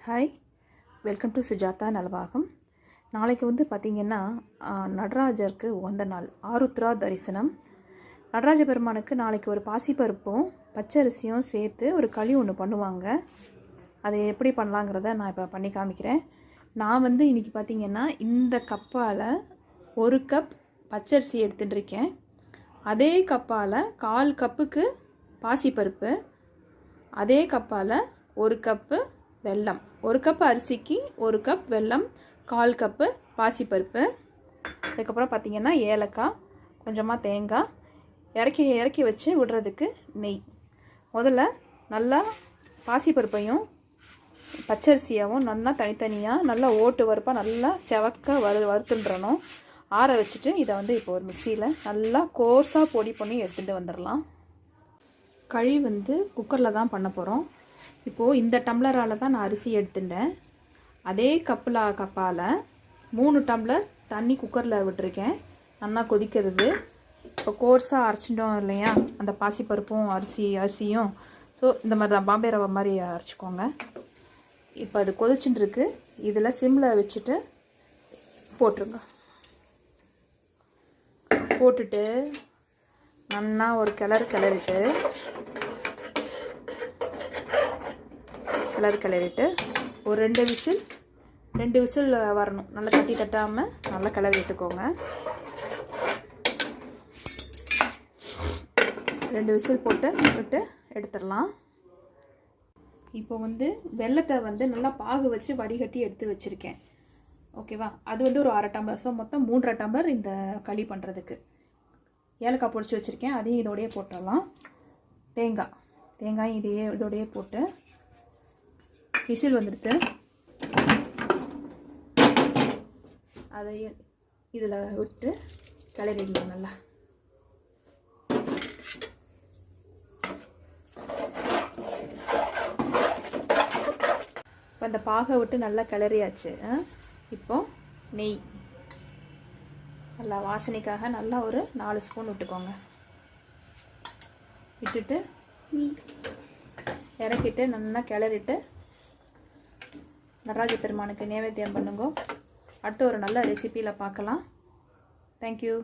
Hi, welcome to Sujatha Nalabagam. நாளைக்கு வந்து பார்த்திங்கன்னா நடராஜருக்கு உகந்த நாள், ஆருத்ரா தரிசனம். நடராஜ பெருமானுக்கு நாளைக்கு ஒரு பாசிப்பருப்பும் பச்சரிசியும் சேர்த்து ஒரு களி ஒன்று பண்ணுவாங்க. அதை எப்படி பண்ணலாங்கிறத நான் இப்போ பண்ணி காமிக்கிறேன். நான் வந்து இன்றைக்கி பார்த்திங்கன்னா இந்த கப்பால் 1 கப் பச்சரிசி எடுத்துகிட்டு இருக்கேன். அதே கப்பால் 1/4 கப்புக்கு பாசிப்பருப்பு, அதே கப்பால் 1 கப்பு வெல்லம், 1 கப் அரிசிக்கு 1 கப் வெல்லம், 1/4 கப்பு பாசிப்பருப்பு, அதுக்கப்புறம் பார்த்திங்கன்னா ஏலக்காய், கொஞ்சமாக தேங்காய், இறக்கி வச்சு விடுறதுக்கு நெய். முதல்ல நல்லா பாசிப்பருப்பையும் பச்சரிசியாகவும் நல்லா தனித்தனியாக நல்லா ஓட்டு வறுப்பாக நல்லா செவக்க வறுத்துன்றணும். ஆற வச்சுட்டு இதை வந்து இப்போ ஒரு மிக்சியில் நல்லா கோர்ஸாக பொடி பண்ணி எடுத்துகிட்டு வந்துடலாம். களி வந்து குக்கரில் தான் பண்ண போகிறோம். இப்போது இந்த டம்ளரால் தான் நான் அரிசி எடுத்துட்டேன். அதே கப்பால் 3 டம்ளர் தண்ணி குக்கரில் விட்டுருக்கேன். நல்லா கொதிக்கிறது. இப்போ கோர்ஸாக அரைச்சிட்டோம் இல்லையா, அந்த பாசிப்பருப்பும் அரிசியும். ஸோ இந்த மாதிரி தான் பாம்பே ரவை மாதிரி அரைச்சிக்கோங்க. இப்போ அது கொதிச்சுட்டு இருக்கு. இதில் சிம்மில் வச்சுட்டு போட்டுருங்க. போட்டுட்டு நல்லா ஒரு கிளறிட்டு ஒரு 2 விசில் வரணும். நல்லா தட்டி தட்டாமல் நல்லா கிளறி விட்டுக்கோங்க. 2 விசில் விட்டு எடுத்துடலாம். இப்போ வந்து வெல்லத்தை வந்து நல்லா பாகு வச்சு வடிகட்டி எடுத்து வச்சுருக்கேன். ஓகேவா, அது வந்து ஒரு 1/2 டம்ளர். ஸோ மொத்தம் 3/2 டம்ளர் இந்த களி பண்ணுறதுக்கு. ஏலக்காய் பொடிச்சு வச்சுருக்கேன், அதையும் இதோடையே போட்டுடலாம். தேங்காய் இதோடையே போட்டு விசில் வந்துடுத்து. அதை இதில் விட்டு கிளறிடலாம் நல்லா. இப்போ அந்த பாகை விட்டு நல்லா கிளறியாச்சு. இப்போ நெய் நல்லா வாசனைக்காக நல்லா ஒரு 4 ஸ்பூன் விட்டுக்கோங்க. விட்டுட்டு இறக்கிட்டு நல்லா கிளறிட்டு நடராஜ பெருமானுக்கு நைவேத்தியம் பண்ணுங்க. அடுத்து ஒரு நல்ல ரெசிபியில் பார்க்கலாம். தேங்க்யூ.